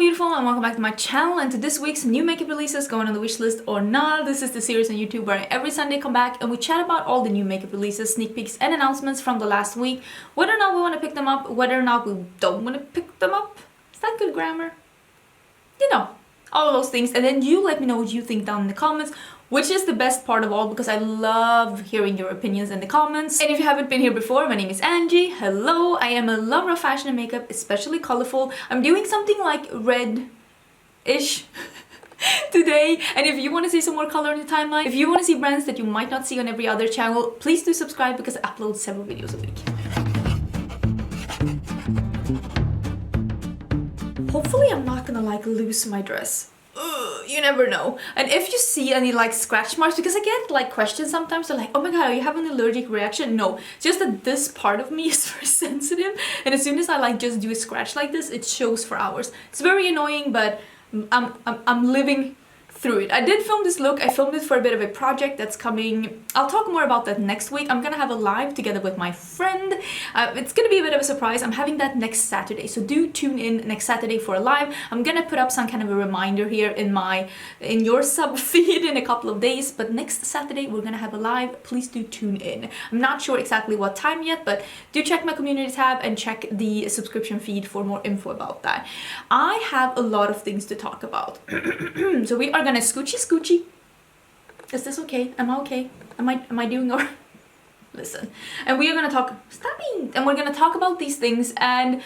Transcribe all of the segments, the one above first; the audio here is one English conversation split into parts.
beautiful, and welcome back to my channel and to this week's new makeup releases going on the wish list or not. This is the series on YouTube where I every Sunday come back and we chat about all the new makeup releases, sneak peeks and announcements from the last week, whether or not we want to pick them up, whether or not we don't want to pick them up. Is that good grammar? You know, all of those things, and then you let me know what you think down in the comments, which is the best part of all because I love hearing your opinions in the comments. And if you haven't been here before, my name is Angie. Hello, I am a lover of fashion and makeup, especially colorful. I'm doing something like red-ish today, and if you want to see some more color in the timeline, if you want to see brands that you might not see on every other channel, please do subscribe because I upload several videos a week. Hopefully I'm not gonna like lose my dress. You never know. And if you see any like scratch marks, because I get like questions sometimes, they're like, oh my god, are you having an allergic reaction? No, just that this part of me is very sensitive, and as soon as I like just do a scratch like this, it shows for hours. It's very annoying, but I'm living through it. I did film this look. I filmed it for a bit of a project that's coming. I'll talk more about that next week. I'm gonna have a live together with my friend. It's gonna be a bit of a surprise. I'm having that next Saturday, so do tune in next Saturday for a live. I'm gonna put up some kind of a reminder here in your sub feed in a couple of days, but next Saturday we're gonna have a live. Please do tune in. I'm not sure exactly what time yet, but do check my community tab and check the subscription feed for more info about that. I have a lot of things to talk about. So we are gonna scoochie. Is this okay? Am I okay? Am I doing alright? Listen. And we are gonna talk. Stopping! And we're gonna talk about these things. And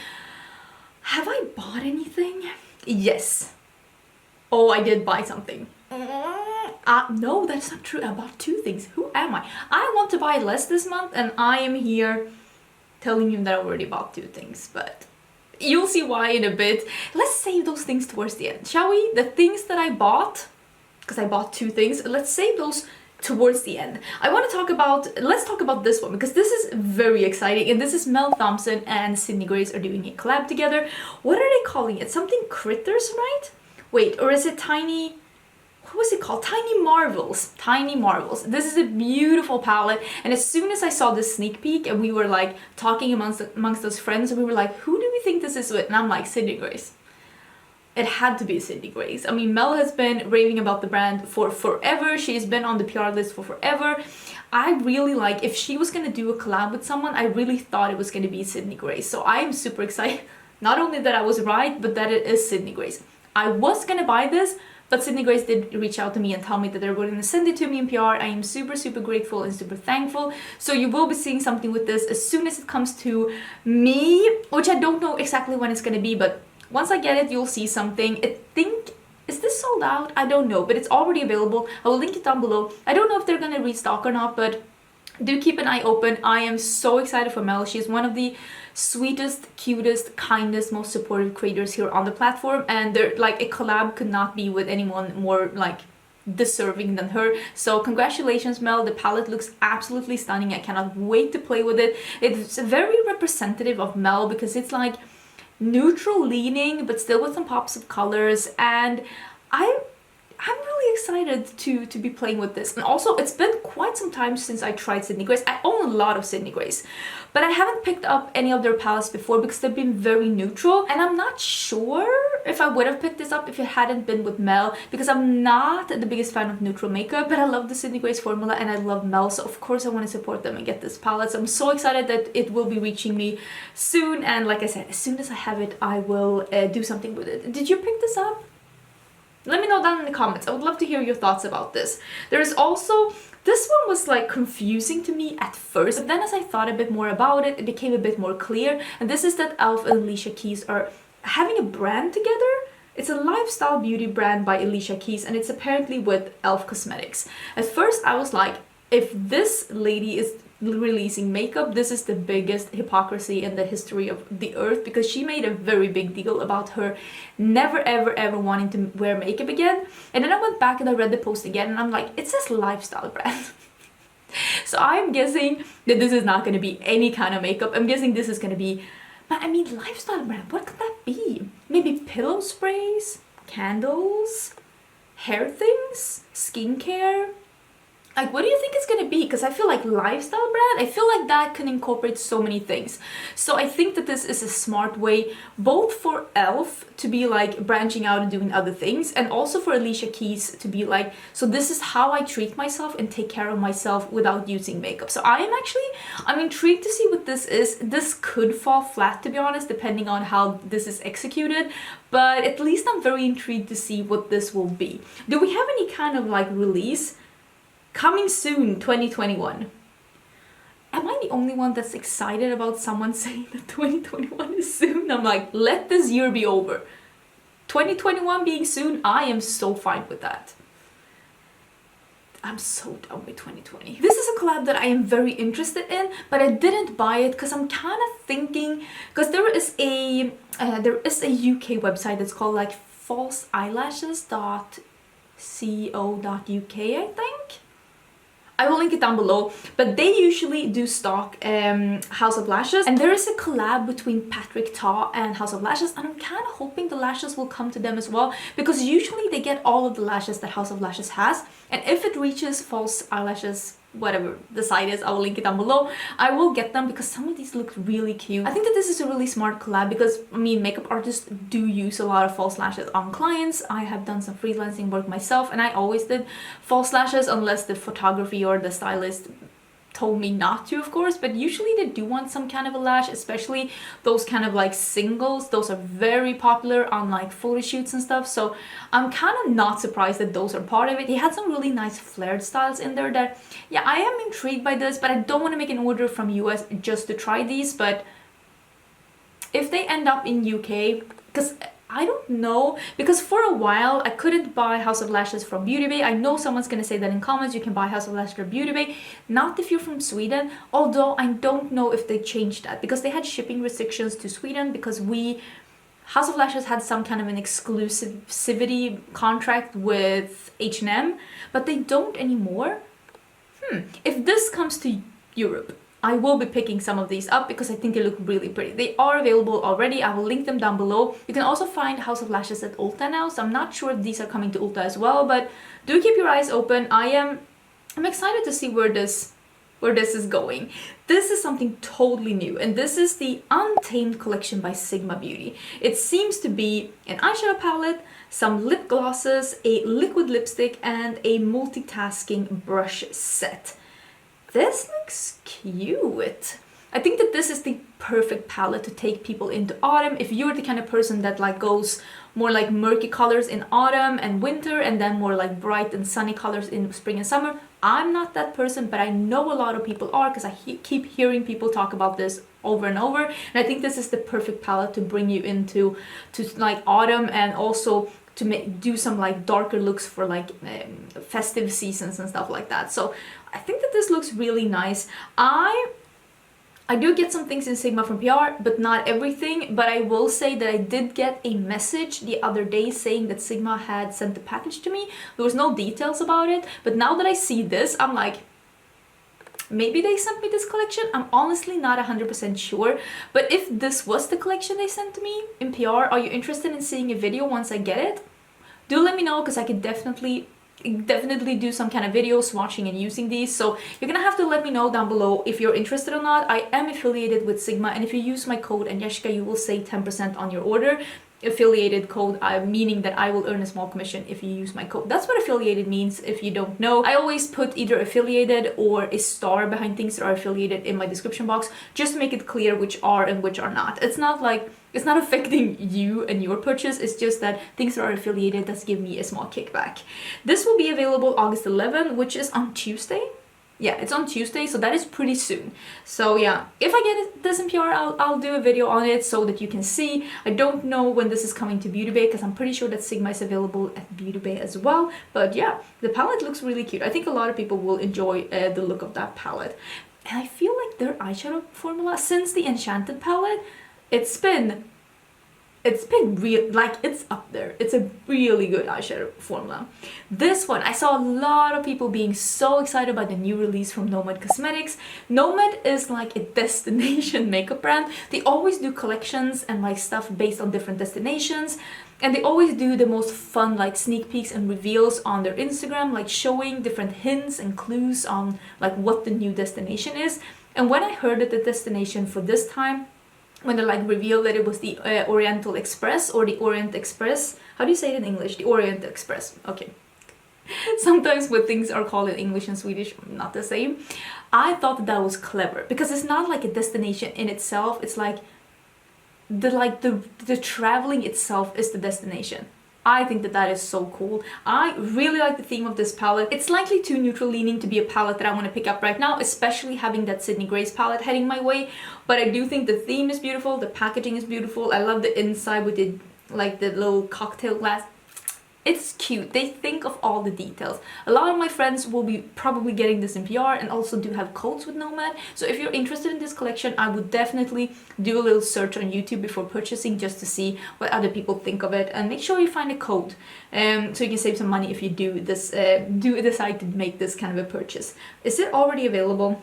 have I bought anything? Yes. Oh, I did buy something. No, that's not true. I bought two things. Who am I? I want to buy less this month, and I am here telling you that I already bought two things, but you'll see why in a bit. Let's save those things towards the end, shall we? The things that I bought, because I bought two things, let's save those towards the end. I want to talk about, let's talk about this one because this is very exciting, and this is Mel Thompson and Sydney Grace are doing a collab together. What are they calling it? Something Critters, right? Wait, or is it Tiny... what was it called? Tiny Marvels. Tiny Marvels. This is a beautiful palette, and as soon as I saw this sneak peek and we were like talking amongst those friends, we were like, who do we think this is with? And I'm like, Sydney Grace. It had to be Sydney Grace. I mean, Mel has been raving about the brand for forever. She's been on the PR list for forever. I really like, if she was gonna do a collab with someone, I really thought it was gonna be Sydney Grace. So I am super excited. Not only that I was right, but that it is Sydney Grace. I was gonna buy this, but Sydney Grace did reach out to me and tell me that they're going to send it to me in PR. I am super grateful and super thankful. So you will be seeing something with this as soon as it comes to me, which I don't know exactly when it's going to be, but once I get it, you'll see something. I think, is this sold out? I don't know, but it's already available. I will link it down below. I don't know if they're going to restock or not, but do keep an eye open. I am so excited for Mel. She's one of the sweetest, cutest, kindest, most supportive creators here on the platform, and they're like, a collab could not be with anyone more like deserving than her. So congratulations, Mel. The palette looks absolutely stunning. I cannot wait to play with it. It's very representative of Mel because it's like neutral leaning but still with some pops of colors, and I'm really excited to be playing with this. And also, it's been quite some time since I tried Sydney Grace. I own a lot of Sydney Grace, but I haven't picked up any of their palettes before because they've been very neutral, and I'm not sure if I would have picked this up if it hadn't been with Mel, because I'm not the biggest fan of neutral makeup, but I love the Sydney Grace formula and I love Mel, so of course I want to support them and get this palette. So I'm so excited that it will be reaching me soon, and like I said, as soon as I have it, I will do something with it. Did you pick this up? Let me know down in the comments. I would love to hear your thoughts about this. There is also, this one was like confusing to me at first, but then as I thought a bit more about it, it became a bit more clear. And this is that Elf and Alicia Keys are having a brand together. It's a lifestyle beauty brand by Alicia Keys, and it's apparently with Elf Cosmetics. At first I was like, if this lady is releasing makeup, this is the biggest hypocrisy in the history of the earth, because she made a very big deal about her never ever wanting to wear makeup again. And then I went back and I read the post again, and I'm like, it says lifestyle brand. So I'm guessing that this is not going to be any kind of makeup. I'm guessing this is going to be, but I mean, lifestyle brand, what could that be? Maybe pillow sprays, candles, hair things, skincare. Like, what do you think it's gonna be? Because I feel like lifestyle brand, I feel like that can incorporate so many things. So I think that this is a smart way, both for e.l.f. to be like branching out and doing other things, and also for Alicia Keys to be like, so this is how I treat myself and take care of myself without using makeup. So I'm intrigued to see what this is. This could fall flat, to be honest, depending on how this is executed, but at least I'm very intrigued to see what this will be. Do we have any kind of like release? Coming soon, 2021. Am I the only one that's excited about someone saying that 2021 is soon? I'm like, let this year be over. 2021 being soon, I am so fine with that. I'm so done with 2020. This is a collab that I am very interested in, but I didn't buy it because I'm kind of thinking, because there is a UK website that's called like falseeyelashes.co.uk, I think. I will link it down below, but they usually do stock House of Lashes, and there is a collab between Patrick Ta and House of Lashes, and I'm kind of hoping the lashes will come to them as well, because usually they get all of the lashes that House of Lashes has, and if it reaches False Eyelashes, whatever the site is, I will link it down below, I will get them because some of these look really cute. I think that this is a really smart collab because, I mean, makeup artists do use a lot of false lashes on clients. I have done some freelancing work myself, and I always did false lashes unless the photography or the stylist told me not to, of course, but usually they do want some kind of a lash, especially those kind of like singles. Those are very popular on like photo shoots and stuff, so I'm kind of not surprised that those are part of it. He had some really nice flared styles in there that, yeah, I am intrigued by this, but I don't want to make an order from US just to try these. But if they end up in UK, because I don't know, because for a while I couldn't buy House of Lashes from Beauty Bay. I know someone's gonna say that in comments, you can buy House of Lashes from Beauty Bay, not if you're from Sweden, although I don't know if they changed that, because they had shipping restrictions to Sweden, because House of Lashes had some kind of an exclusivity contract with H&M, but they don't anymore. If this comes to Europe, I will be picking some of these up because I think they look really pretty. They are available already. I will link them down below. You can also find House of Lashes at Ulta now, so I'm not sure if these are coming to Ulta as well, but do keep your eyes open. I'm excited to see where this is going. This is something totally new, and this is the Untamed Collection by Sigma Beauty. It seems to be an eyeshadow palette, some lip glosses, a liquid lipstick, and a multitasking brush set. This looks cute. I think that this is the perfect palette to take people into autumn. If you're the kind of person that like goes more like murky colors in autumn and winter, and then more like bright and sunny colors in spring and summer, I'm not that person, but I know a lot of people are, because I keep hearing people talk about this over and over, and I think this is the perfect palette to bring you into like autumn, and also to do some like darker looks for like festive seasons and stuff like that. So I think that this looks really nice. I do get some things in Sigma from PR, but not everything. But I will say that I did get a message the other day saying that Sigma had sent the package to me. There was no details about it, but now that I see this, I'm like, maybe they sent me this collection. I'm honestly not 100% sure, but if this was the collection they sent to me in PR, are you interested in seeing a video once I get it? Do let me know, because I could definitely do some kind of video swatching and using these. So you're gonna have to let me know down below if you're interested or not. I am affiliated with Sigma, and if you use my code Angelica, you will save 10% on your order. Affiliated code, meaning that I will earn a small commission if you use my code. That's what affiliated means if you don't know. I always put either affiliated or a star behind things that are affiliated in my description box, just to make it clear which are and which are not. It's not like, it's not affecting you and your purchase, it's just that things that are affiliated, that's give me a small kickback. This will be available August 11th, which is on Tuesday. Yeah, it's on Tuesday, so that is pretty soon. So yeah, if I get this in PR, I'll do a video on it so that you can see. I don't know when this is coming to Beauty Bay, because I'm pretty sure that Sigma is available at Beauty Bay as well. But yeah, the palette looks really cute. I think a lot of people will enjoy the look of that palette. And I feel like their eyeshadow formula, since the Enchanted palette, it's been real, like, it's up there. It's a really good eyeshadow formula. This one, I saw a lot of people being so excited by the new release from Nomad Cosmetics. Nomad is like a destination makeup brand. They always do collections and like stuff based on different destinations. And they always do the most fun like sneak peeks and reveals on their Instagram, like showing different hints and clues on like what the new destination is. And when I heard that the destination for this time, when they like revealed that it was the Oriental Express or the Orient Express, how do you say it in English? The Orient Express, okay. Sometimes when things are called in English and Swedish, not the same. I thought that was clever because it's not like a destination in itself. It's like the traveling itself is the destination. I think that that is so cool. I really like the theme of this palette. It's slightly too neutral leaning to be a palette that I want to pick up right now, especially having that Sydney Grace palette heading my way. But I do think the theme is beautiful. The packaging is beautiful. I love the inside with the like the little cocktail glass. It's cute. They think of all the details. A lot of my friends will be probably getting this in PR and also do have codes with Nomad. So if you're interested in this collection, I would definitely do a little search on YouTube before purchasing just to see what other people think of it, and make sure you find a code so you can save some money if you do this do decide to make this kind of a purchase. Is it already available?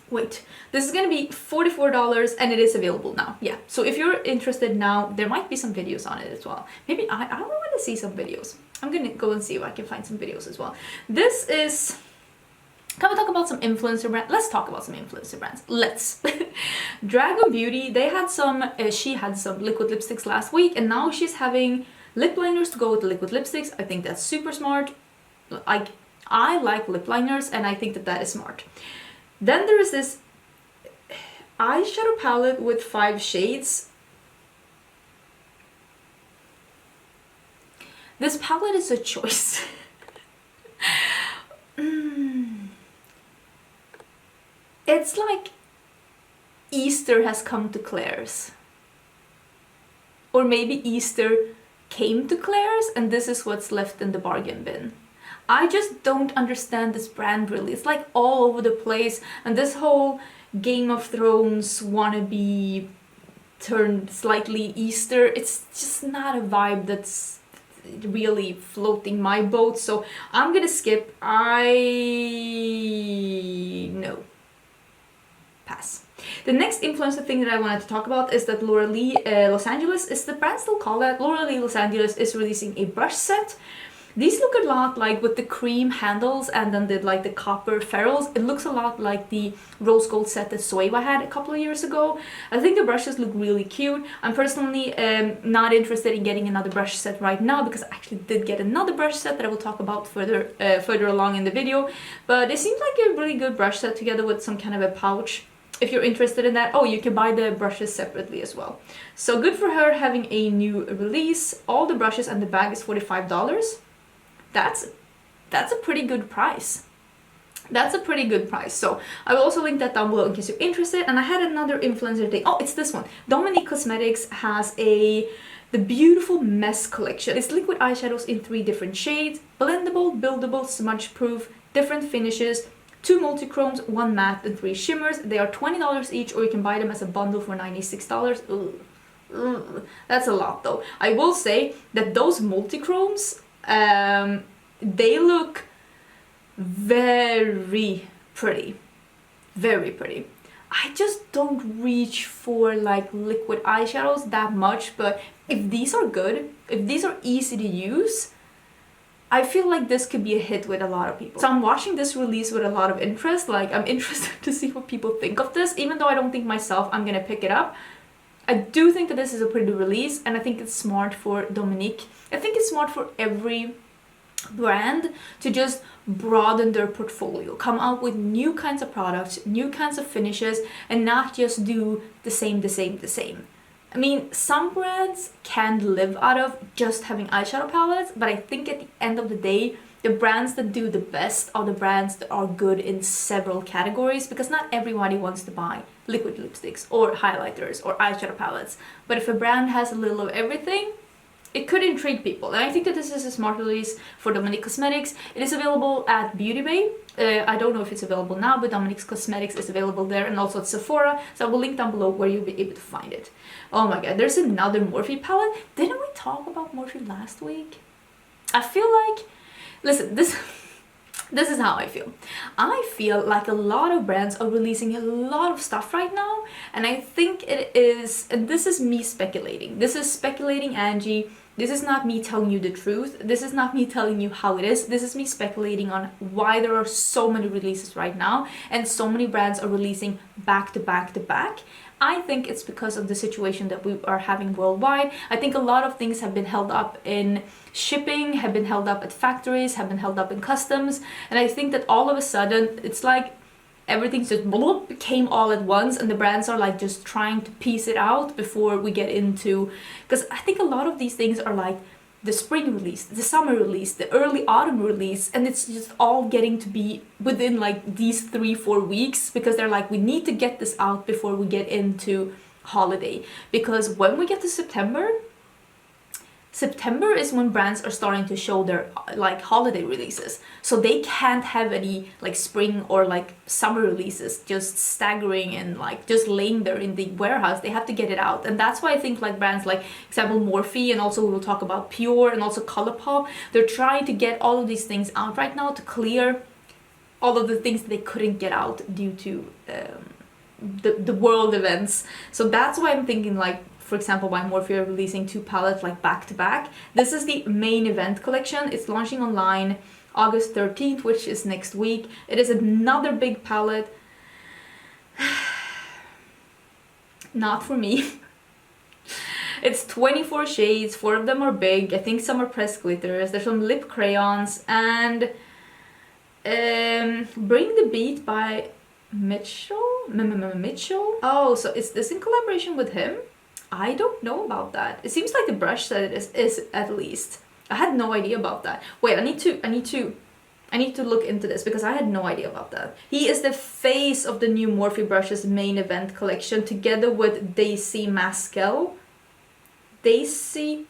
Wait, this is gonna be $44 and it is available now. Yeah, so if you're interested now, there might be some videos on it as well. Maybe I don't want to see some videos. I'm gonna go and see if I can find some videos as well. This is, can we talk about some influencer brands? Let's talk about some influencer brands. Let's. Dragun Beauty, they had some, she had some liquid lipsticks last week, and now she's having lip liners to go with the liquid lipsticks. I think that's super smart. I like lip liners and I think that that is smart. Then there is this eyeshadow palette with 5 shades. This palette is a choice. It's like Easter has come to Claire's. Or maybe Easter came to Claire's and this is what's left in the bargain bin. I just don't understand this brand really. It's like all over the place, and this whole Game of Thrones wannabe turned slightly Easter, it's just not a vibe that's really floating my boat, so I'm gonna skip. No. Pass. The next influencer thing that I wanted to talk about is that Laura Lee Los Angeles, is the brand still called that? Laura Lee Los Angeles is releasing a brush set. These look a lot like with the cream handles and then like the copper ferrules. It looks a lot like the rose gold set that Zoeva had a couple of years ago. I think the brushes look really cute. I'm personally not interested in getting another brush set right now because I actually did get another brush set that I will talk about further along in the video. But it seems like a really good brush set together with some kind of a pouch. If you're interested in that, oh, you can buy the brushes separately as well. So good for her having a new release. All the brushes and the bag is $45. That's a pretty good price. That's a pretty good price. So I will also link that down below in case you're interested. And I had another influencer thing. Oh, it's this one. Dominique Cosmetics has the beautiful Mess collection. It's liquid eyeshadows in 3 different shades. Blendable, buildable, smudge proof, different finishes, 2 multi-chromes, 1 matte and 3 shimmers. They are $20 each, or you can buy them as a bundle for $96. That's a lot though. I will say that those multi-chromes, they look very pretty. Very pretty. I just don't reach for like liquid eyeshadows that much, but if these are good, if these are easy to use, I feel like this could be a hit with a lot of people. So I'm watching this release with a lot of interest. Like, I'm interested to see what people think of this, even though I don't think myself I'm gonna pick it up. I do think that this is a pretty good release, and I think it's smart for Dominique. I think it's smart for every brand to just broaden their portfolio, come out with new kinds of products, new kinds of finishes, and not just do the same. I mean, some brands can live out of just having eyeshadow palettes, but I think at the end of the day, the brands that do the best are the brands that are good in several categories, because not everybody wants to buy liquid lipsticks or highlighters or eyeshadow palettes. But if a brand has a little of everything, it could intrigue people. And I think that this is a smart release for Dominique Cosmetics. It is available at Beauty Bay. I don't know if it's available now, but Dominique Cosmetics is available there, and also at Sephora. So I will link down below where you'll be able to find it. Oh my god, there's another Morphe palette. Didn't we talk about Morphe last week? I feel like, listen, this is how I feel. I feel like a lot of brands are releasing a lot of stuff right now, and I think it is, and this is me speculating. This is speculating Angie, This is not me telling you the truth. This is not me telling you how it is. This is me speculating on why there are so many releases right now and so many brands are releasing back to back to back. I think it's because of the situation that we are having worldwide. I think a lot of things have been held up in shipping, have been held up at factories, have been held up in customs. And I think that all of a sudden, it's like everything's just bloop, came all at once, and the brands are like just trying to piece it out before we get into, because I think a lot of these things are like the spring release, the summer release, the early autumn release, and it's just all getting to be within like these 3-4 weeks, because they're like, we need to get this out before we get into holiday. Because when we get to September is when brands are starting to show their like holiday releases, so they can't have any like spring or like summer releases just staggering and like just laying there in the warehouse. They have to get it out, and that's why I think like brands like, example, Morphe, and also we will talk about Pure and also Colourpop, they're trying to get all of these things out right now to clear all of the things that they couldn't get out due to the world events. So that's why I'm thinking like, for example, why Morphe are releasing 2 palettes like back to back. This is the main event collection. It's launching online August 13th, which is next week. It is another big palette. Not for me. It's 24 shades, 4 of them are big. I think some are pressed glitters. There's some lip crayons, and Bring the Beat by Mitchell? Oh, so is this in collaboration with him? I don't know about that. It seems like the brush set is at least. I had no idea about that. Wait, I need to look into this because I had no idea about that. He is the face of the new Morphe Brushes main event collection together with Daisy Mascal. Daisy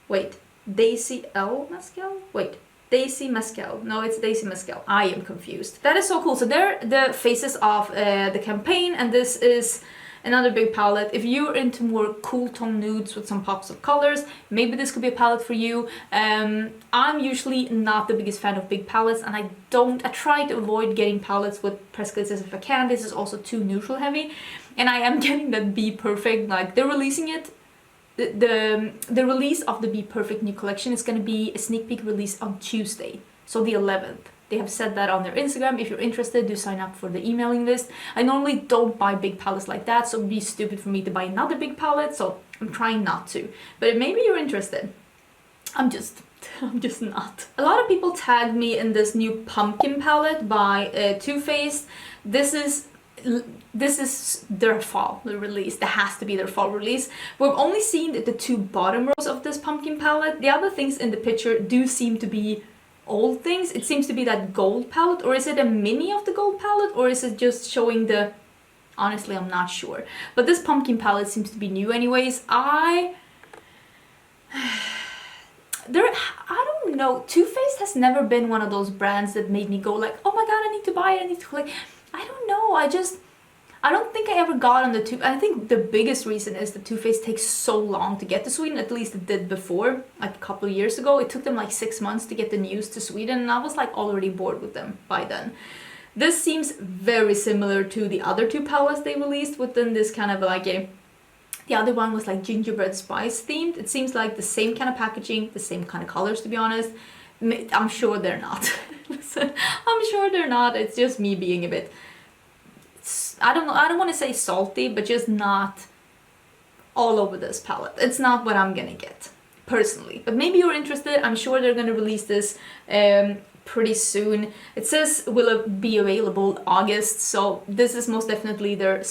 L Mascal? Wait. Daisy Mascal. No, it's Daisy Mascal. I am confused. That is so cool. So they're the faces of the campaign, and this is another big palette. If you're into more cool tone nudes with some pops of colors, maybe this could be a palette for you. I'm usually not the biggest fan of big palettes, and I try to avoid getting palettes with pressed glitters if I can. This is also too neutral heavy, and I am getting that Be Perfect, like they're releasing it. The release of the Be Perfect new collection is going to be a sneak peek release on Tuesday, so the 11th. They have said that on their Instagram. If you're interested, do sign up for the emailing list. I normally don't buy big palettes like that, so it'd be stupid for me to buy another big palette, so I'm trying not to. But maybe you're interested. I'm just not. A lot of people tagged me in this new pumpkin palette by Too Faced. This is their fall release. That has to be their fall release. We've only seen the 2 bottom rows of this pumpkin palette. The other things in the picture do seem to be old things. It seems to be that gold palette, or is it a mini of the gold palette, or is it just showing the... Honestly, I'm not sure. But this pumpkin palette seems to be new anyways. I don't know. Too Faced has never been one of those brands that made me go like, oh my god, I need to buy it, I need to collect. I don't know, I don't think I ever got on the Too... I think the biggest reason is that Too Faced takes so long to get to Sweden. At least it did before, like a couple of years ago. It took them like 6 months to get the news to Sweden, and I was like already bored with them by then. This seems very similar to the other 2 palettes they released within this kind of like a... The other one was like gingerbread spice themed. It seems like the same kind of packaging, the same kind of colors, to be honest. I'm sure they're not. Listen, I'm sure they're not. It's just me being a bit... I don't know, I don't want to say salty, but just not all over this palette. It's not what I'm gonna get, personally. But maybe you're interested. I'm sure they're gonna release this pretty soon. It says will be available August, so this is most definitely their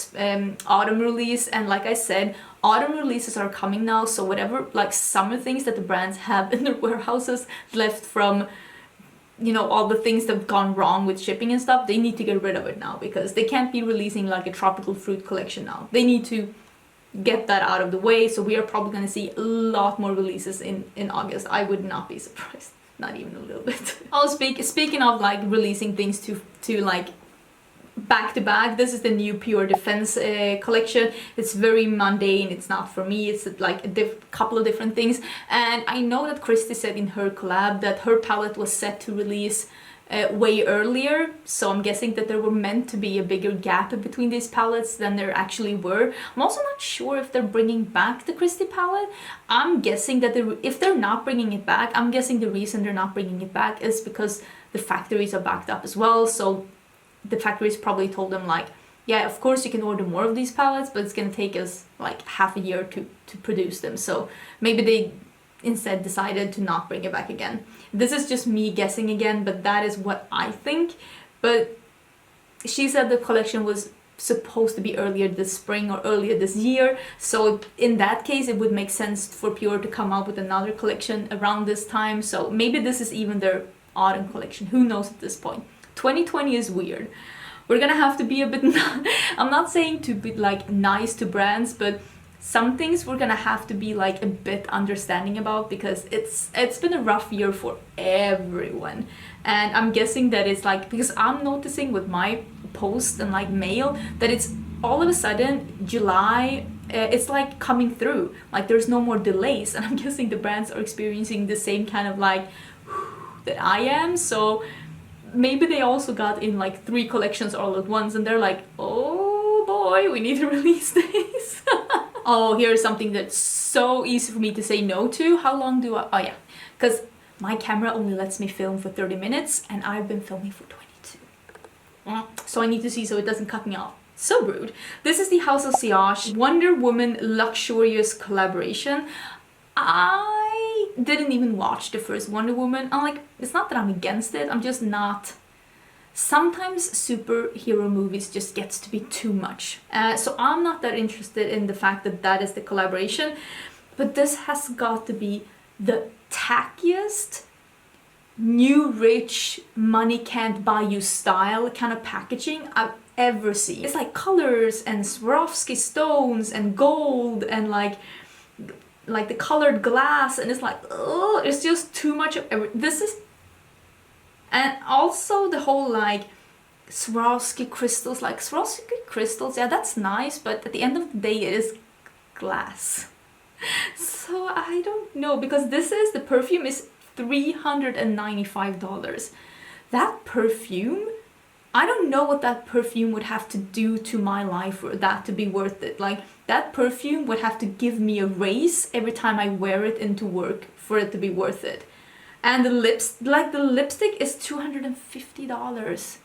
autumn release. And like I said, autumn releases are coming now, so whatever like summer things that the brands have in their warehouses left from, you know, all the things that have gone wrong with shipping and stuff, they need to get rid of it now, because they can't be releasing like a tropical fruit collection now. They need to get that out of the way, so we are probably going to see a lot more releases in August. I would not be surprised, not even a little bit. Oh, speaking of like releasing things to like back to back, this is the new Pure Defense collection. It's very mundane, it's not for me. It's like a couple of different things, and I know that Christy said in her collab that her palette was set to release way earlier, so I'm guessing that there were meant to be a bigger gap between these palettes than there actually were. I'm also not sure if they're bringing back the Christie palette. I'm guessing that if they're not bringing it back, I'm guessing the reason they're not bringing it back is because the factories are backed up as well. So the factories probably told them like, yeah, of course you can order more of these palettes, but it's gonna take us like half a year to produce them. So maybe they instead decided to not bring it back again. This is just me guessing again, but that is what I think. But she said the collection was supposed to be earlier this spring or earlier this year, so in that case it would make sense for Pure to come out with another collection around this time. So maybe this is even their autumn collection, who knows at this point. 2020 is weird. We're gonna have to be a bit I'm not saying to be like nice to brands, but some things we're gonna have to be like a bit understanding about, because it's been a rough year for everyone. And I'm guessing that it's like, because I'm noticing with my post and like mail that it's all of a sudden July, it's like coming through, like there's no more delays, and I'm guessing the brands are experiencing the same kind of like that I am. So maybe they also got in like 3 collections all at once, and they're like, oh boy, we need to release these. Oh, here's something that's so easy for me to say no to. How long do I... Oh yeah, because my camera only lets me film for 30 minutes and I've been filming for 22. So I need to see so it doesn't cut me off. So rude. This is the House of Siage Wonder Woman Luxurious collaboration. I didn't even watch the first Wonder Woman. I'm like, it's not that I'm against it, I'm just not... Sometimes superhero movies just gets to be too much. So I'm not that interested in the fact that that is the collaboration. But this has got to be the tackiest, new rich, money can't buy you style kind of packaging I've ever seen. It's like colors and Swarovski stones and gold and like the colored glass, and it's like, oh, it's just too much of everything. This is... And also the whole like Swarovski crystals, like Swarovski crystals, yeah, that's nice, but at the end of the day it is glass. So I don't know, because the perfume is $395. That perfume, I don't know what that perfume would have to do to my life for that to be worth it. Like that perfume would have to give me a raise every time I wear it into work for it to be worth it. And the lipstick is $250.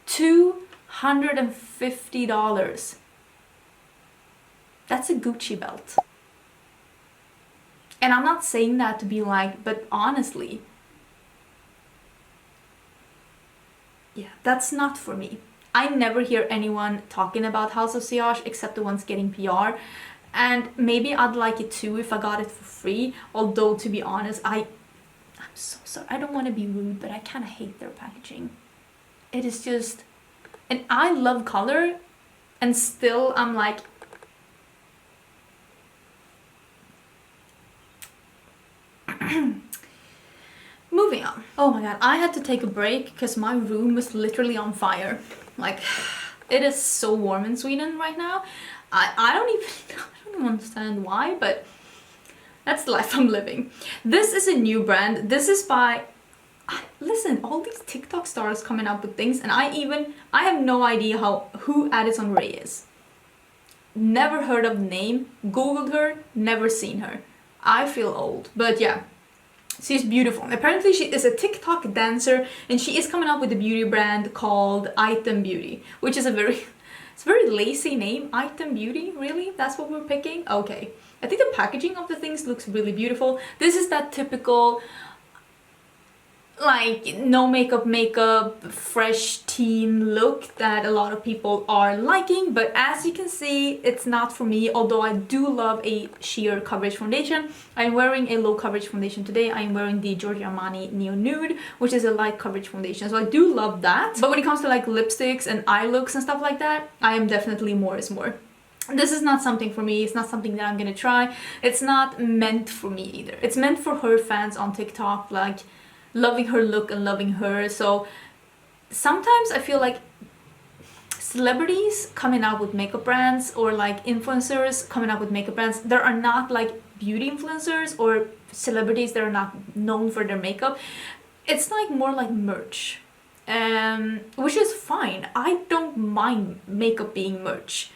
$250. That's a Gucci belt. And I'm not saying that to be like, but honestly, yeah, that's not for me. I never hear anyone talking about House of Siage except the ones getting PR. And maybe I'd like it too if I got it for free. Although, to be honest, I'm so sorry, I don't want to be rude, but I kind of hate their packaging. It is just... And I love color, and still I'm like... Moving on. Oh my god, I had to take a break because my room was literally on fire. Like, it is so warm in Sweden right now. I don't even understand why, but that's the life I'm living. This is a new brand. This is by... Listen, all these TikTok stars coming up with things, and I have no idea who Addison Rae is. Never heard of the name, googled her, never seen her. I feel old, but yeah, she's beautiful. Apparently she is a TikTok dancer, and she is coming up with a beauty brand called Item Beauty, which is it's a very lazy name. Item Beauty, really? That's what we're picking? Okay. I think the packaging of the things looks really beautiful. This is that typical, like, no makeup, fresh teen look that a lot of people are liking, but as you can see, it's not for me, although I do love a sheer coverage foundation. I'm wearing a low coverage foundation today. I'm wearing the Giorgio Armani Neo Nude, which is a light coverage foundation, so I do love that. But when it comes to like lipsticks and eye looks and stuff like that, I am definitely more is more. This is not something for me. It's not something that I'm gonna try. It's not meant for me either. It's meant for her fans on TikTok, like loving her look and loving her. So sometimes I feel like celebrities coming out with makeup brands, or like influencers coming out with makeup brands, there are not like beauty influencers or celebrities that are not known for their makeup. It's like more like merch. which is fine. I don't mind makeup being merch,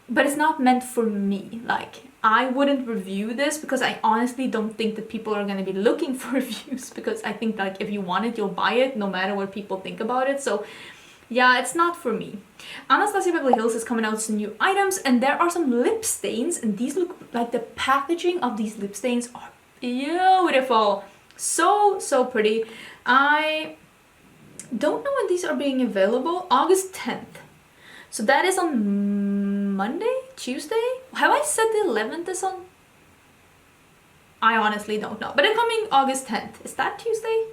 but it's not meant for me. Like, I wouldn't review this because I honestly don't think that people are going to be looking for reviews, because I think like if you want it, you'll buy it no matter what people think about it. So yeah, it's not for me. Anastasia Beverly Hills is coming out with some new items, and there are some lip stains, and these look like, the packaging of these lip stains are beautiful. So pretty. I don't know when these are being available. August 10th. So that is on Monday? Tuesday? Have I said the 11th is on? I honestly don't know. But they're coming August 10th. Is that Tuesday?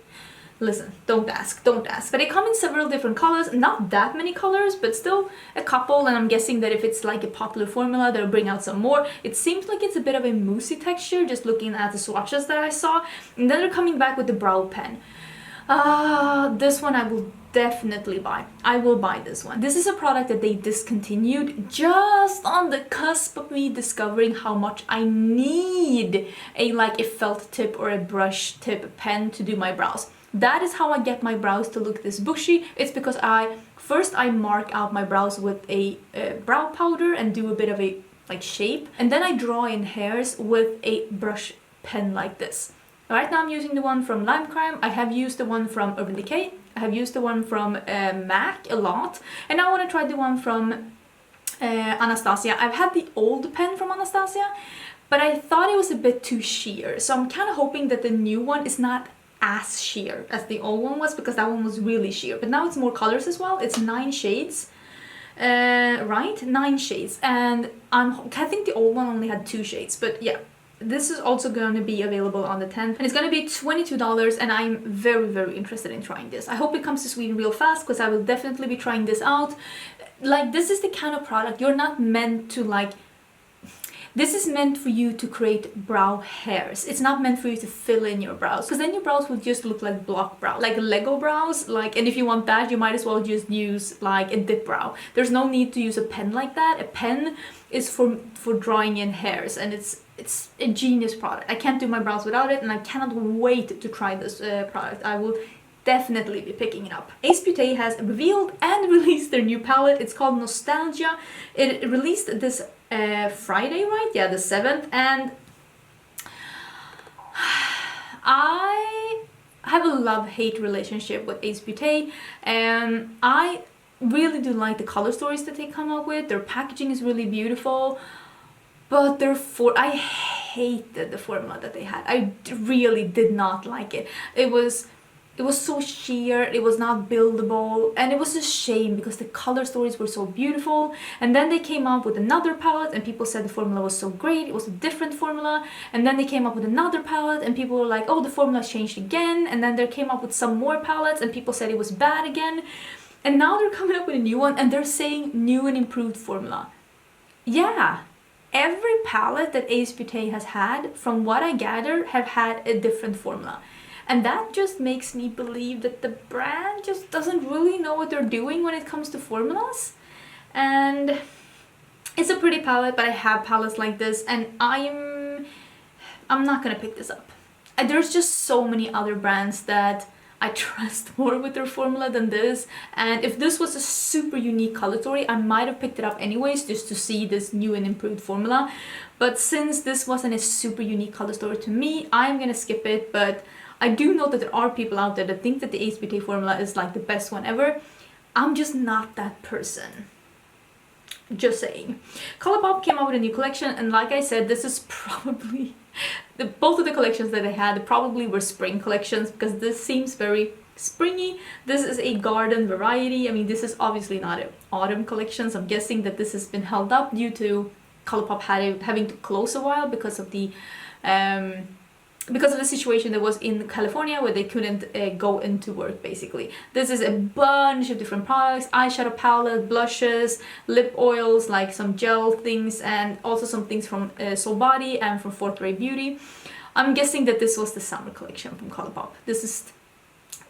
Listen, don't ask. But they come in several different colors. Not that many colors, but still a couple. And I'm guessing that if it's like a popular formula, they'll bring out some more. It seems like it's a bit of a moussey texture, just looking at the swatches that I saw. And then they're coming back with the brow pen. This one I will definitely buy. I will buy this one. This is a product that they discontinued just on the cusp of me discovering how much I need a felt tip or a brush tip pen to do my brows. That is how I get my brows to look this bushy. It's because I mark out my brows with a brow powder and do a bit of a shape, and then I draw in hairs with a brush pen like this. Right now I'm using the one from Lime Crime. I have used the one from Urban Decay. I have used the one from MAC a lot, and I want to try the one from Anastasia. I've had the old pen from Anastasia, but I thought it was a bit too sheer, so I'm kind of hoping that the new one is not as sheer as the old one was, because that one was really sheer. But now it's more colors as well. It's 9 shades, right? 9 shades, and I think the old one only had 2 shades, but yeah. This is also going to be available on the 10th, and it's going to be $22, and I'm very interested in trying this. I hope it comes to Sweden real fast, because I will definitely be trying this out. Like, this is the kind of product you're not meant to this is meant for you to create brow hairs. It's not meant for you to fill in your brows, because then your brows will just look like block brow, like Lego brows. And if you want that, you might as well just use a dip brow. There's no need to use a pen like that. A pen is for drawing in hairs, and it's a genius product. I can't do my brows without it, and I cannot wait to try this product. I will definitely be picking it up. Ace Beauté has revealed and released their new palette. It's called Nostalgia. It released this Friday, right? Yeah, the 7th, and I have a love-hate relationship with Ace Beauté. I really do like the color stories that they come up with. Their packaging is really beautiful, but I hated the formula that they had. I really did not like it. It was so sheer, it was not buildable, and it was a shame because the color stories were so beautiful. And then they came up with another palette, and people said the formula was so great, it was a different formula. And then they came up with another palette, and people were like, oh, the formula's changed again. And then they came up with some more palettes, and people said it was bad again. And now they're coming up with a new one, and they're saying new and improved formula. Yeah, every palette that Ace Beauté has had, from what I gather, have had a different formula. And that just makes me believe that the brand just doesn't really know what they're doing when it comes to formulas. And it's a pretty palette, but I have palettes like this, and I'm not gonna pick this up. And there's just so many other brands that I trust more with their formula than this. And if this was a super unique color story, I might have picked it up anyways just to see this new and improved formula. But since this wasn't a super unique color story to me, I'm gonna skip it. But I do know that there are people out there that think that the Ace Beauté formula is like the best one ever. I'm just not that person. Just saying. Colourpop came out with a new collection, and like I said, this is probably both of the collections that they had probably were spring collections, because this seems very springy. This is a garden variety. I mean, this is obviously not an autumn collection, so I'm guessing that this has been held up due to Colourpop having to close a while because of the situation that was in California, where they couldn't go into work, basically. This is a bunch of different products: eyeshadow palette, blushes, lip oils, like some gel things, and also some things from Soul Body and from Fourth Ray Beauty. I'm guessing that this was the summer collection from Colourpop. This is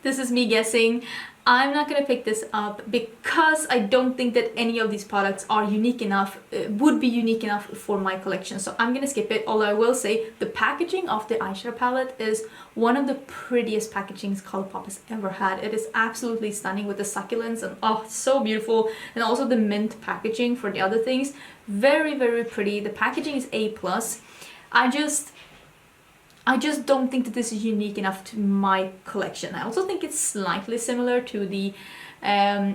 This is me guessing. I'm not gonna pick this up because I don't think that any of these products are unique enough, would be unique enough for my collection. So I'm gonna skip it, although I will say the packaging of the eyeshadow palette is one of the prettiest packagings Colourpop has ever had. It is absolutely stunning with the succulents and oh, it's so beautiful. And also the mint packaging for the other things. Very, very pretty. The packaging is A+. I just don't think that this is unique enough to my collection. I also think it's slightly similar to the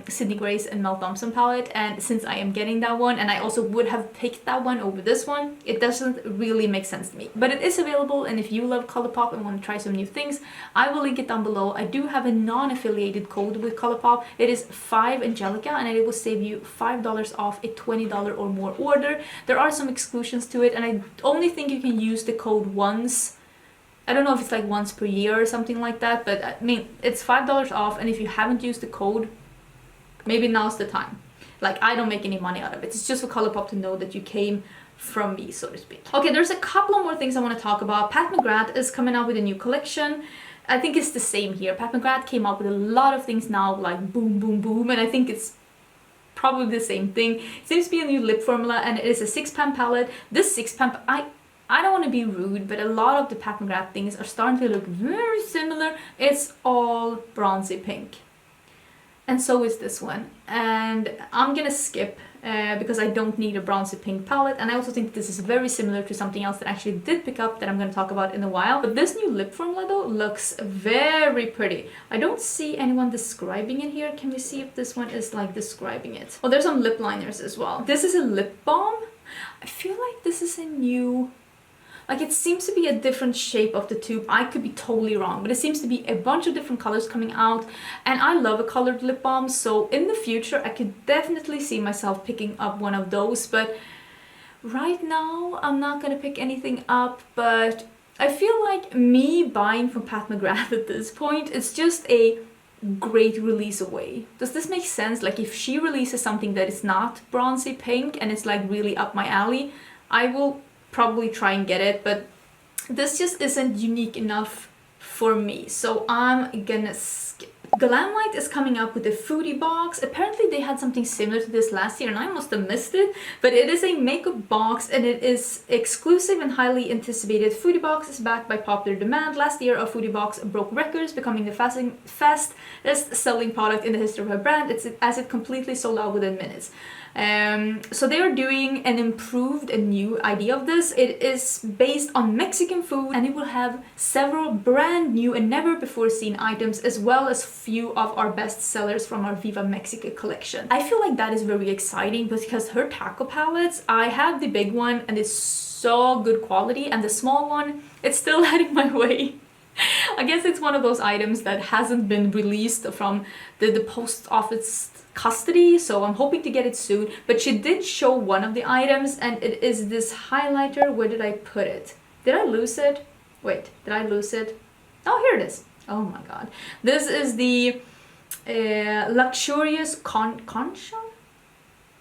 Sydney Grace and Mel Thompson palette, and since I am getting that one, and I also would have picked that one over this one, it doesn't really make sense to me. But it is available, and if you love Colourpop and want to try some new things, I will link it down below. I do have a non-affiliated code with Colourpop. It is 5 Angelica, and it will save you $5 off a $20 or more order. There are some exclusions to it, and I only think you can use the code once. I don't know if it's like once per year or something like that, but I mean, it's $5 off, and if you haven't used the code, maybe now's the time. Like, I don't make any money out of it. It's just for Colourpop to know that you came from me, so to speak. Okay, there's a couple of more things I want to talk about. Pat McGrath is coming out with a new collection. I think it's the same here. Pat McGrath came out with a lot of things now, like boom, boom, boom, and I think it's probably the same thing. It seems to be a new lip formula, and it is a 6-pan palette. This 6-pan, I don't want to be rude, but a lot of the Pat McGrath things are starting to look very similar. It's all bronzy pink. And so is this one. And I'm gonna skip because I don't need a bronzy pink palette. And I also think this is very similar to something else that I actually did pick up that I'm gonna talk about in a while. But this new lip formula though looks very pretty. I don't see anyone describing it here. Can we see if this one is like describing it? Oh, there's some lip liners as well. This is a lip balm. I feel like this is a new... Like, it seems to be a different shape of the tube. I could be totally wrong, but it seems to be a bunch of different colors coming out. And I love a colored lip balm, so in the future, I could definitely see myself picking up one of those. But right now, I'm not gonna pick anything up, but I feel like me buying from Pat McGrath at this point, it's just a great release away. Does this make sense? Like, if she releases something that is not bronzy pink and it's like really up my alley, I will probably try and get it, but this just isn't unique enough for me, so I'm gonna skip. Glam White is coming up with a foodie box. Apparently they had something similar to this last year and I must have missed it, but it is a makeup box and it is exclusive and highly anticipated. Foodie box is backed by popular demand. Last year a foodie box broke records, becoming the fastest selling product in the history of her brand, as it completely sold out within minutes. So they are doing an improved and new idea of this. It is based on Mexican food and it will have several brand new and never before seen items, as well as few of our best sellers from our Viva Mexico collection. I feel like that is very exciting because her taco palettes, I have the big one and it's so good quality, and the small one, it's still heading my way. I guess it's one of those items that hasn't been released from the post office custody, so I'm hoping to get it soon. But she did show one of the items and it is this highlighter. Where did I put it? Did I lose it? Wait, did I lose it? Oh, here it is. Oh my god. This is the luxurious concha?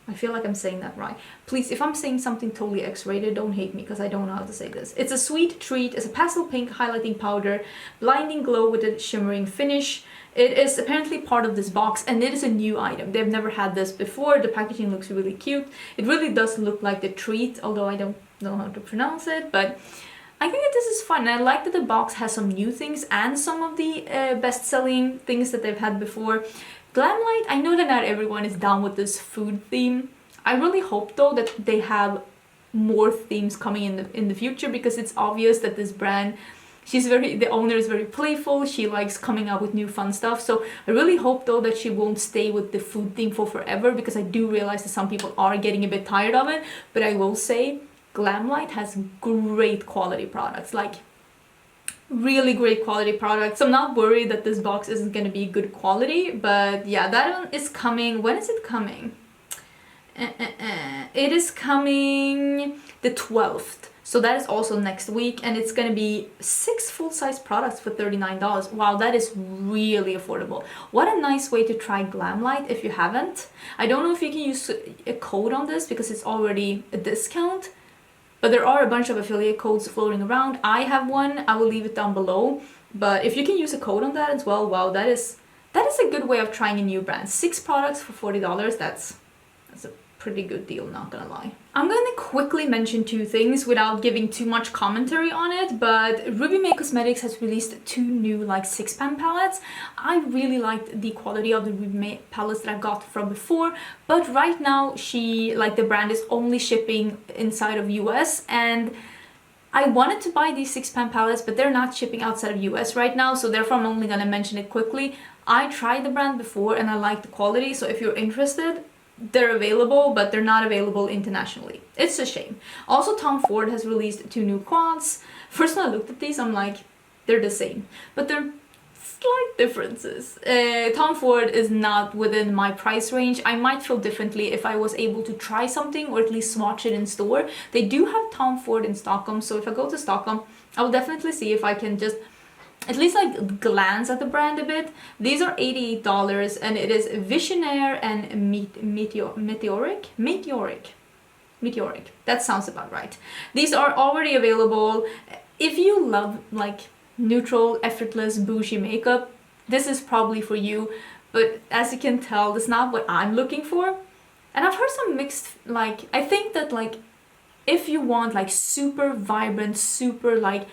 I feel like I'm saying that right. Please, if I'm saying something totally X-rated, don't hate me because I don't know how to say this. It's a sweet treat. It's a pastel pink highlighting powder, blinding glow with a shimmering finish. It is apparently part of this box and it is a new item. They've never had this before. The packaging looks really cute. It really does look like the treat, although I don't know how to pronounce it, but I think that this is fun. And I like that the box has some new things and some of the best-selling things that they've had before. Glam White, I know that not everyone is down with this food theme. I really hope though that they have more themes coming in the future, because it's obvious that this brand, the owner is very playful. She likes coming up with new fun stuff. So I really hope though that she won't stay with the food theme for forever, because I do realize that some people are getting a bit tired of it. But I will say Glam White has great quality products, like really great quality products. I'm not worried that this box isn't going to be good quality, but yeah, that one is coming. When is it coming? It is coming the 12th. So that is also next week, and it's going to be 6 full-size products for $39. Wow, that is really affordable. What a nice way to try Glam White if you haven't. I don't know if you can use a code on this because it's already a discount, but there are a bunch of affiliate codes floating around. I have one. I will leave it down below. But if you can use a code on that as well, wow, that is a good way of trying a new brand. 6 products for $40, that's a pretty good deal, not gonna lie. I'm gonna quickly mention 2 things without giving too much commentary on it, but Ruby May Cosmetics has released 2 new like 6-pan palettes. I really liked the quality of the Ruby May palettes that I got from before, but right now the brand is only shipping inside of US, and I wanted to buy these 6-pan palettes, but they're not shipping outside of US right now, so therefore I'm only gonna mention it quickly. I tried the brand before and I like the quality, so if you're interested, they're available, but they're not available internationally. It's a shame. Also, Tom Ford has released 2 new quads. First when I looked at these, I'm like, they're the same, but they're slight differences. Tom Ford is not within my price range. I might feel differently if I was able to try something or at least swatch it in store. They do have Tom Ford in Stockholm, so if I go to Stockholm, I will definitely see if I can just at least like glance at the brand a bit. These are $88 and it is Visionaire and Meteoric. That sounds about right. These are already available. If you love like neutral, effortless, bougie makeup, this is probably for you, but as you can tell, that's not what I'm looking for. And I've heard some mixed, like, I think that like if you want like super vibrant, super like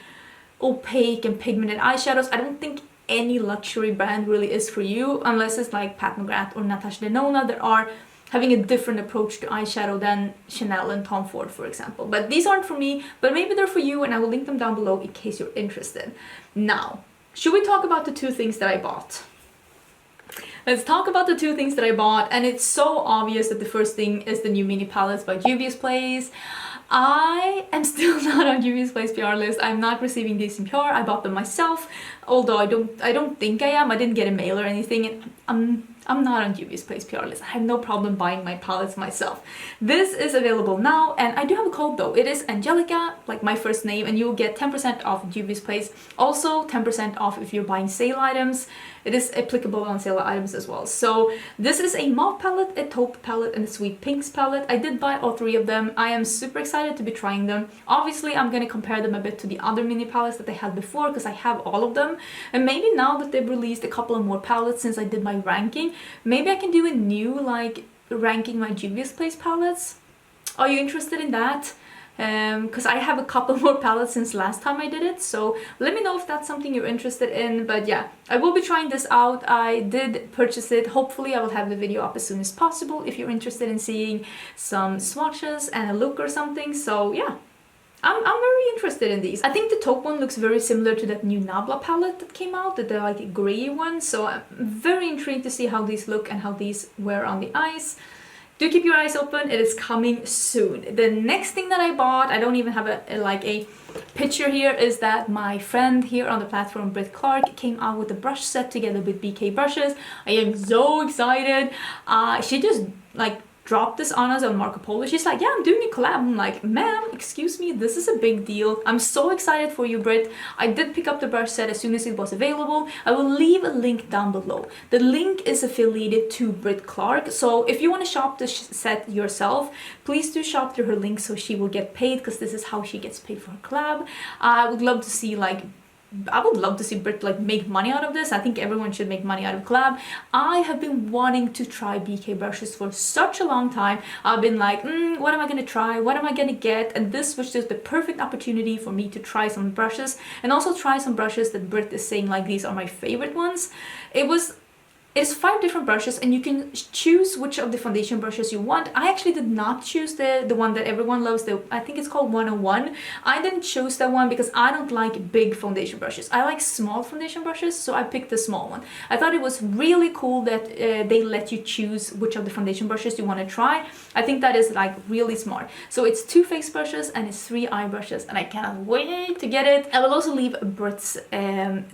opaque and pigmented eyeshadows, I don't think any luxury brand really is for you, unless it's like Pat McGrath or Natasha Denona that are having a different approach to eyeshadow than Chanel and Tom Ford, for example. But these aren't for me, but maybe they're for you, and I will link them down below in case you're interested. Now, should we talk about the 2 things that I bought? Let's talk about the 2 things that I bought, and it's so obvious that the first thing is the new mini palettes by Juvia's Place. I am still not on Juvia's Place PR list. I'm not receiving these in PR. I bought them myself, although I don't think I am. I didn't get a mail or anything, and I'm not on Juvia's Place PR list. I have no problem buying my palettes myself. This is available now, and I do have a code though. It is Angelica, like my first name, and you'll get 10% off Juvia's Place. Also 10% off if you're buying sale items. It is applicable on sale items as well. So this is a mauve palette, a taupe palette, and a sweet pinks palette. I did buy all 3 of them. I am super excited to be trying them. Obviously, I'm going to compare them a bit to the other mini palettes that they had before because I have all of them. And maybe now that they've released a couple of more palettes since I did my ranking, maybe I can do a new like ranking my Juvia's Place palettes. Are you interested in that? Because I have a couple more palettes since last time I did it, so let me know if that's something you're interested in. But yeah, I will be trying this out. I did purchase it. Hopefully I will have the video up as soon as possible if you're interested in seeing some swatches and a look or something. So yeah, I'm very interested in these. I think the taupe one looks very similar to that new Nabla palette that came out, the like grey one, so I'm very intrigued to see how these look and how these wear on the eyes. Do keep your eyes open, it is coming soon. The next thing that I bought, I don't even have a picture here, is that my friend here on the platform, Britt Clark, came out with a brush set together with BK Brushes. I am so excited. She just like dropped this on us on Marco Polo. She's like, yeah, I'm doing a collab. I'm like, ma'am, excuse me, this is a big deal. I'm so excited for you, Britt. I did pick up the brush set as soon as it was available. I will leave a link down below. The link is affiliated to Britt Clark, so if you want to shop the set yourself, please do shop through her link so she will get paid, because this is how she gets paid for her collab. I would love to see Britt like make money out of this. I think everyone should make money out of collab. I have been wanting to try BK brushes for such a long time. I've been like, what am I gonna try? What am I gonna get? And this was just the perfect opportunity for me to try some brushes, and also try some brushes that Britt is saying like these are my favorite ones. It's 5 different brushes, and you can choose which of the foundation brushes you want. I actually did not choose the one that everyone loves. I think it's called 101. I didn't choose that one because I don't like big foundation brushes. I like small foundation brushes, so I picked the small one. I thought it was really cool that they let you choose which of the foundation brushes you want to try. I think that is like really smart. So it's 2 face brushes and it's 3 eye brushes, and I cannot wait to get it. I will also leave Britt's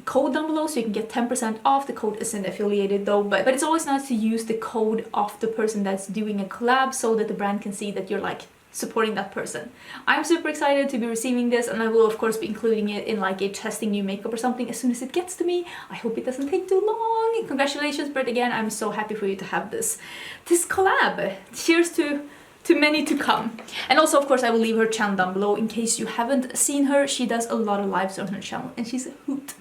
code down below so you can get 10% off. The code isn't affiliated though, but it's always nice to use the code of the person that's doing a collab so that the brand can see that you're like supporting that person. I'm super excited to be receiving this, and I will of course be including it in like a testing new makeup or something as soon as it gets to me. I hope it doesn't take too long. Congratulations, Britt, again. I'm so happy for you to have this collab. Cheers to to many to come. And also, of course, I will leave her channel down below in case you haven't seen her. She does a lot of lives on her channel and she's a hoot.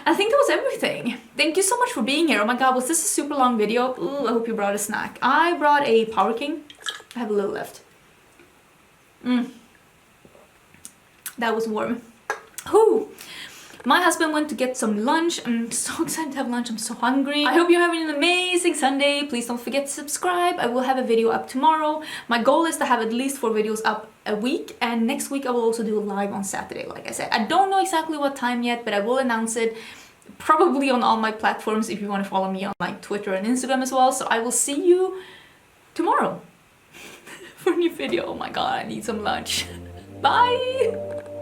I think that was everything. Thank you so much for being here. Oh my god, was this a super long video? Ooh, I hope you brought a snack. I brought a Power King. I have a little left. That was warm. Whew. My husband went to get some lunch. I'm so excited to have lunch. I'm so hungry. I hope you're having an amazing Sunday. Please don't forget to subscribe. I will have a video up tomorrow. My goal is to have at least 4 videos up a week. And next week I will also do a live on Saturday, like I said. I don't know exactly what time yet, but I will announce it probably on all my platforms if you want to follow me on like Twitter and Instagram as well. So I will see you tomorrow for a new video. Oh my god, I need some lunch. Bye!